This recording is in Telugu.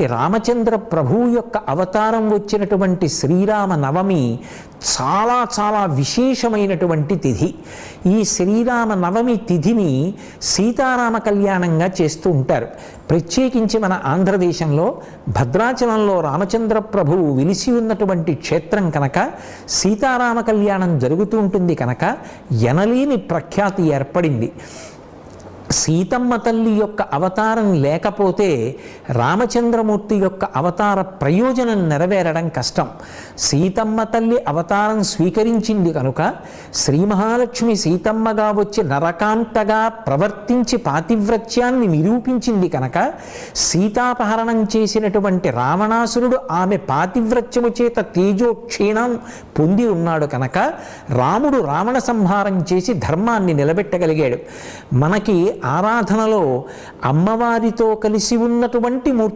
రామచంద్ర ప్రభువు యొక్క అవతారం వచ్చినటువంటి శ్రీరామ నవమి చాలా చాలా విశేషమైనటువంటి తిథి. ఈ శ్రీరామ నవమి తిథిని సీతారామ కళ్యాణంగా చేస్తూ ఉంటారు. ప్రత్యేకించి మన ఆంధ్రదేశంలో భద్రాచలంలో రామచంద్ర ప్రభువు విలిసి ఉన్నటువంటి క్షేత్రం కనుక సీతారామ కళ్యాణం జరుగుతూ ఉంటుంది కనుక ఎనలేని ప్రఖ్యాతి ఏర్పడింది. సీతమ్మ తల్లి యొక్క అవతారం లేకపోతే రామచంద్రమూర్తి యొక్క అవతార ప్రయోజనం నెరవేరడం కష్టం. సీతమ్మ తల్లి అవతారం స్వీకరించింది కనుక శ్రీ మహాలక్ష్మి సీతమ్మగా వచ్చి నరకాంతగా ప్రవర్తించి పాతివ్రత్యాన్ని నిరూపించింది కనుక సీతాపహరణం చేసినటువంటి రావణాసురుడు ఆమె పాతివ్రత్యము చేత తేజోక్షీణం పొంది ఉన్నాడు కనుక రాముడు రావణ సంహారం చేసి ధర్మాన్ని నిలబెట్టగలిగాడు. మనకి ఆరాధనలో అమ్మవారితో కలిసి ఉన్నటువంటి మూర్తి